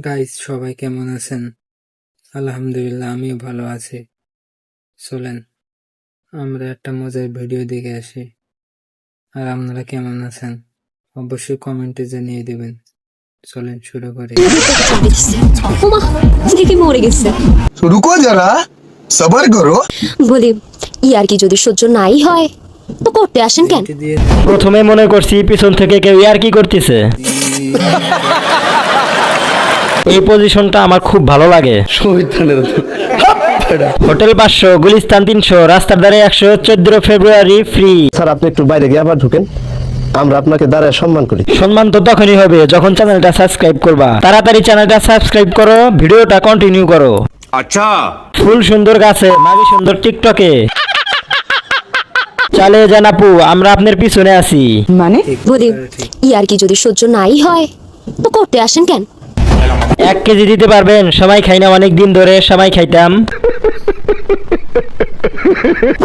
Guys সবাই কেমন আছেন? আলহামদুলিল্লাহ আমিও ভালো আছি। চলেন আমরা একটা মজার ভিডিও দেখে আসি। আর আপনারা কেমন আছেন অবশ্যই কমেন্টে জানিয়ে দিবেন। চলেন শুরু করি। মরে গেছে। रुको जरा सबर करो। বলি ইয়ার কি যদি সহ্য নাই হয় তো করতে আসেন কেন? এটি দিয়ে প্রথমে মনে করছি পিছন থেকে কেউ আর কি করতেছে। এই পজিশনটা আমার খুব ভালো লাগে। হোটেল 500, গুলিস্তান 300, রাস্তার ধারে 100, 14 ফেব্রুয়ারি ফ্রি। স্যার আপনি একটু বাইরে গিয়ে আবার ঢুকেন, আমরা আপনাকে দাঁড়ায় সম্মান করি। সম্মান তো তখনই হবে যখন চ্যানেলটা সাবস্ক্রাইব করবা। তাড়াতাড়ি চ্যানেলটা সাবস্ক্রাইব করো, ভিডিওটা কন্টিনিউ করো। अच्छा ফুল সুন্দর গাছে, মাগি সুন্দর টিকটকে। চালিয়ে যান আপু, আমরা আপনার পিছনে আছি। বলি ইয়ার কি যদি সহ্য নাই হয় তো করতে আসেন কেন? 1 কেজি দিতে পারবেন? সময় খাই না অনেক দিন ধরে, সময় খাইতাম।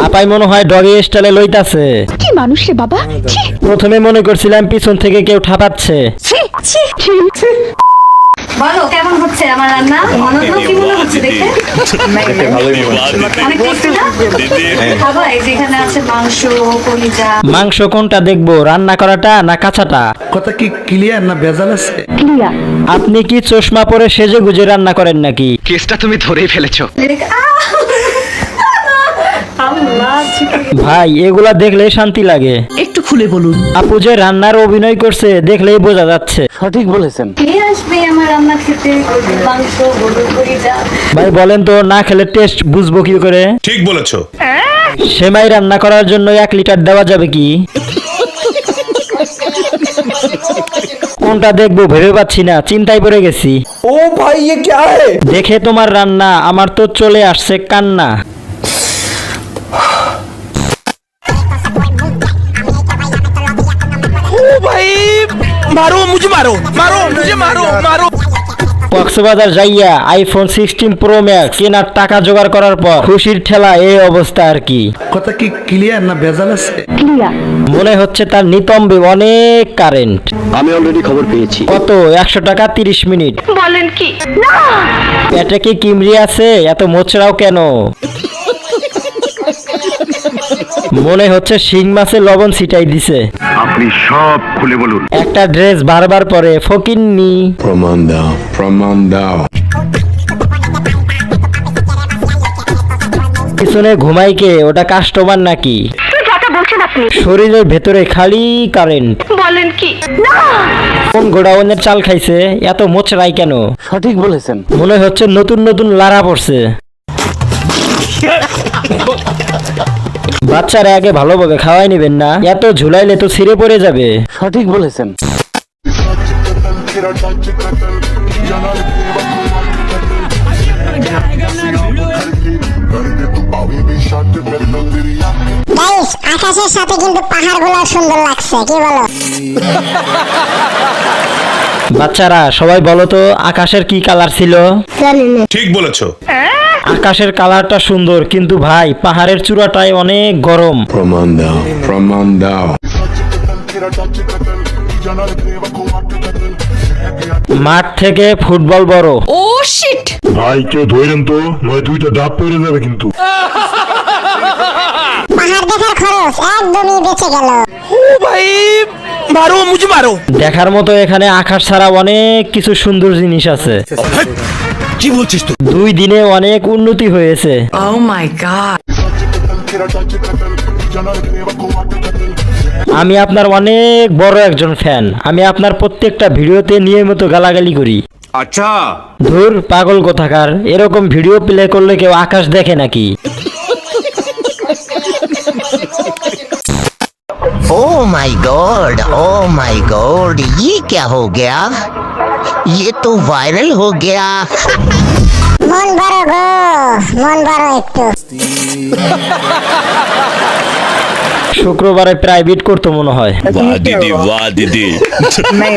আপাই মনে হয় ডগি স্টাইলে লইতাছে। কি মানুষ রে বাবা। প্রথমে মনে করছিলাম পিছন থেকে কেউ ঠাপাচ্ছে। বলো কেমন হচ্ছে আমার রান্না? অনন্য কি মনে হচ্ছে দেখে? অনেক টেস্টি না? খাবো? এই যেখানে আছে মাংস, কলিজা। মাংস কোনটা দেখবো, রান্না করাটা না কাঁচাটা? কথা কি ক্লিয়ার না ভেজাল আছে? আপনি কি চশমা পরে সেজে গুজে রান্না করেন নাকি? केसटा तुम्हें धरेই ফেলেছো আল্লাহ ভাই এগুলা দেখলে শান্তি লাগে। একটু খুলে বলুন। আপু যে রান্নার অভিনয় করছে দেখলেই বোঝা যাচ্ছে। সঠিক বলেছেন। কে আসবে আমার রান্না খেতে? গরুর মাংস, গরুর কলিজা। ভাই বলেন তো, না খেলে টেস্ট বুঝবো কি করে? ঠিক বলেছো সেমাই রান্না করার জন্য 1 লিটার দেওয়া যাবে কি? কোনটা দেখবো ভেবে পাচ্ছি না, চিন্তায় পড়ে গেছি। ओ भाई ये क्या है? দেখে তোমার রান্না আমার তো চলে আসছে কান্না। मारो मुझे मारो मारो मुझे मारो मारो। কক্সবাজার যাইয়া আইফোন 16 প্রো ম্যাক্স কেনার টাকা জোগাড় করার পর খুশির ঠেলা এই অবস্থা আর কি। কথা কি ক্লিয়ার না ভেজাল আছে? মনে হচ্ছে তার নিতম্বে অনেক কারেন্ট। আমি অলরেডি খবর পেয়েছি। কত? 100 টাকা 30 মিনিট। বলেন কি? পেটে কি কিমরি আছে? এত মোচড়াও কেন? মনে হচ্ছে শিং মাছে লবণ ছিটাই দিছে। আপনি সব খুলে বলুন একটা ড্রেস বারবার পরে ফকিন্নি। প্রমাণ দাও পিছনে ঘুমাই কে? ওটা কাস্টমার নাকি? শরীরের ভেতরে খালি কারেন্ট। বলেন কি? কোন গোডাউনের চাল খাইছে? এত মোচড়াই কেন? সঠিক বলেছেন। মনে হচ্ছে নতুন নতুন লারা পড়ছে। বাচ্চারা আগে ভালোভাবে খাওয়াই নিবেন না, এত ঝুলাইলে তো ছিঁড়ে পড়ে যাবে। সঠিক বলেছেন। গাইস আকাশের সাথে কিন্তু পাহাড়গুলো সুন্দর লাগছে, কি বলো? বাচ্চারা সবাই বলো তো, আকাশের কি কালার ছিল? ঠিক বলেছো আকাশের কালারটা সুন্দর, কিন্তু ভাই পাহাড়ের চূড়াটায় অনেক গরম। প্রমাণ দাও মাঠ থেকে ফুটবল বড়। ও শিট। ভাই কেউ ধরেন তো, নয় 2টা ডাব পড়ে যাবে কিন্তু। পাহাড় দেখার খরচ একদমই বেঁচে গেল। ओ भाई मारो मुझे मारो। দেখার মতো এখানে আকাশ ছাড়া অনেক কিছু সুন্দর জিনিস আছে। কি বলছিস তুই? 2 দিনে অনেক উন্নতি হয়েছে। ও মাই গড। আমি আপনার অনেক বড় একজন ফ্যান। আমি আপনার প্রত্যেকটা ভিডিওতে নিয়মিত গালাগালি করি। আচ্ছা ধুর পাগল কোথাকার, এরকম ভিডিও প্লে করলে কেউ আকাশ দেখে নাকি? ओह माय गॉड ये क्या हो गया? ये तो वायरल हो गया। মন বড় গো, মন বড় একটু। শুক্রবারে প্রাইভেট করতে মনে হয়। বাহ দিদি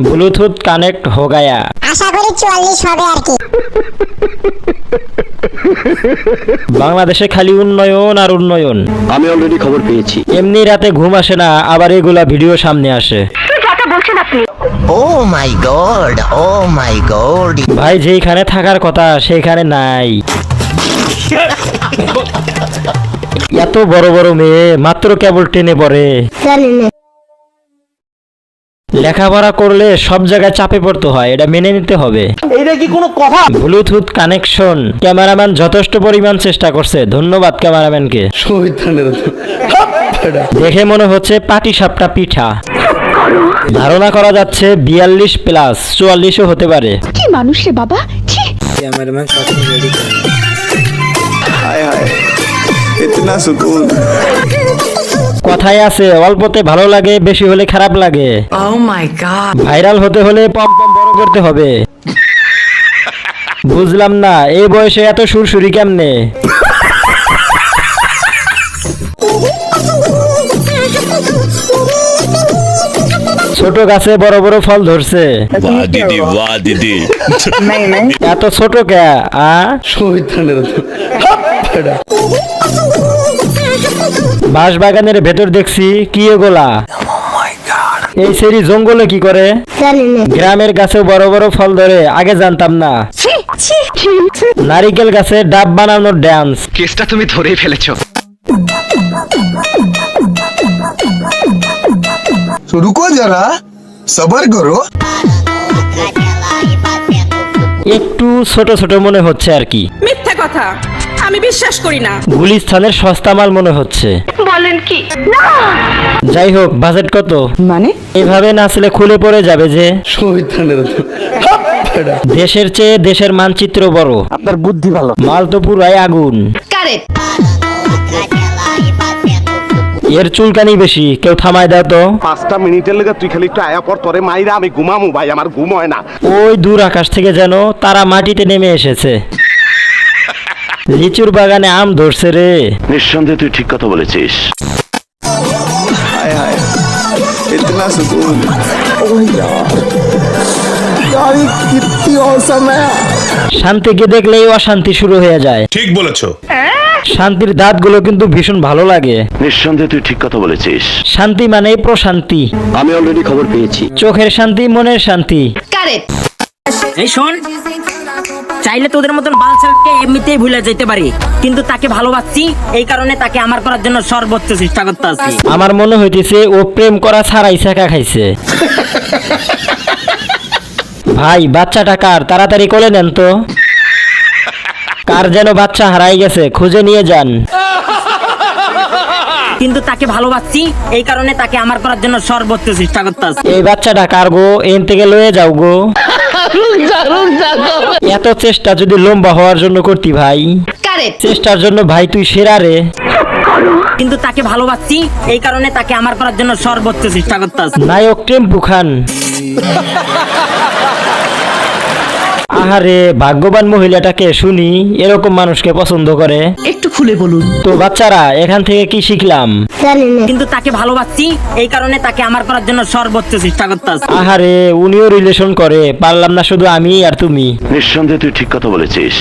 ব্লুটুথ কানেক্ট হো গায়া। আশা করি 44 হবে আর কি। বাংলাদেশে খালি উন্নয়ন আর উন্নয়ন। আমি অলরেডি খবর পেয়েছি। এমনি রাতে ঘুম আসে না, আবার এগুলা ভিডিও সামনে আসে। বলছেন Oh my god, oh my god. ভাই যেখানে থাকার কথা সেইখানে নাই। এত বড় বড় মেয়ে মাত্র কেবল টেনে পড়ে। লেখাপড়া করলে সব জায়গায় চাপে পড়তে হয়, এটা মেনে নিতে হবে। এটা কি কোনো কথা? Bluetooth connection. ক্যামেরাম্যান যথেষ্ট পরিমাণ চেষ্টা করছে, ধন্যবাদ ক্যামেরাম্যানকে। দেখে মনে হচ্ছে পাটি সাপটা পিঠা। ধারণা করা যাচ্ছে 42 প্লাস 44ও হতে পারে। কি মানুষ রে বাবা, ছি। ক্যামেরাম্যান সবসময় রেডি করে। কথায় আছে অল্পতে ভালো লাগে, বেশি হলে খারাপ লাগে। Oh my god. ভাইরাল হতে হলে পম পম বড় করতে হবে। বুঝলাম না এই বয়সে এত সুরসুরি কেমনে? ছোট গাছে বড় বড় ফল ধরছে। वाह दीदी वाह दीदी এত ছোট কে আ? বাঁশ বাগানের ভেতর দেখছি কি এগুলা? এই সেরি জঙ্গলে কি করে? গ্রামের গাছে বড় বড় ফল ধরে, আগে জানতাম না। নারিকেল গাছে ডাব বানানোর ড্যান্স। কেসটা তুমি ধরেই ফেলেছো। রুকো যারা, সবার করো। একটু ছোট ছোট মনে হচ্ছে আর কি। মিথ্যা কথা, আমি বিশ্বাস করি না। গুলিস্তানের সস্তা মাল মনে হচ্ছে। বলেন কি? যাই হোক, বাজেট কত? মানে এভাবে নাচলে খুলে পড়ে যাবে যে। দেশের চেয়ে দেশের মানচিত্র বড়। আপনার বুদ্ধি ভালো। মাল তো পুরাই আগুন। কারেক্ট। এর চুলকানি বেশি, কেউ থামায় দাও তো। 5টা মিনিটের লেগে তুই খালি একটু আয়া পর তোরে মাইরা আমি ঘুমামু ভাই, আমার ঘুম হয় না। ওই দূর আকাশ থেকে যেন তারা মাটিতে নেমে এসেছে। লিচুর বাগানে আম ধরছে রে। নিঃসন্দেহে তুই ঠিক কথা বলেছিস। শান্তিকে দেখলেই অশান্তি শুরু হয়ে যায়। ঠিক বলেছো। শান্তির দাঁতগুলো কিন্তু ভীষণ ভালো লাগে। নিঃসন্দেহে তুই ঠিক কথা বলেছিস। শান্তি মানেই প্রশান্তি। আমি অলরেডি খবর পেয়েছি। চোখের শান্তি, মনের শান্তি। কারেক্ট। এই শোন, চাইলে তোদের মতন বালছালকে এমনিতেই ভুলে যেতে পারি, কিন্তু তাকে ভালোবাসছি, এই কারণে তাকে আমার করার জন্য সর্বোচ্চ চেষ্টা করতে আছি। আমার মনে হইতেছে ও প্রেম করা ছাড়াই ছেঁকা খাইছে। ভাই বাচ্চাটা কার? তাড়াতাড়ি কোলে নেন তো। কার যেন বাচ্চা হারাই গেছে, খুঁজে নিয়ে যান। কিন্তু তাকে ভালোবাসছি, এই কারণে তাকে আমার করার জন্য সর্বোচ্চ চেষ্টা করতে আছি। এই বাচ্চাটা কার গো? এন থেকে লয়ে যাও গো। এত চেষ্টা যদি লম্বা হওয়ার জন্য করতি ভাই। কারেক্ট। চেষ্টার জন্য ভাই তুই সেরা রে। কিন্তু তাকে ভালোবাসছি, এই কারণে তাকে আমার করার জন্য সর্বোচ্চ চেষ্টা করতে আছি। নায়ক টেম্পু খান। আহারে ভাগ্যবান মহিলাটাকে শুনি এরকম মানুষকে পছন্দ করে। একটু খুলে বলুন। তো বাচ্চারা এখান থেকে কি শিখলাম? কিন্তু তাকে ভালোবাসছি, এই কারণে তাকে আমার করার জন্য সর্বোচ্চ চেষ্টা করতে আছি। আহারে উনিও রিলেশন করে, পারলাম না শুধু আমি আর তুমি। নিঃসন্দেহে তুই ঠিক কথা বলেছিস।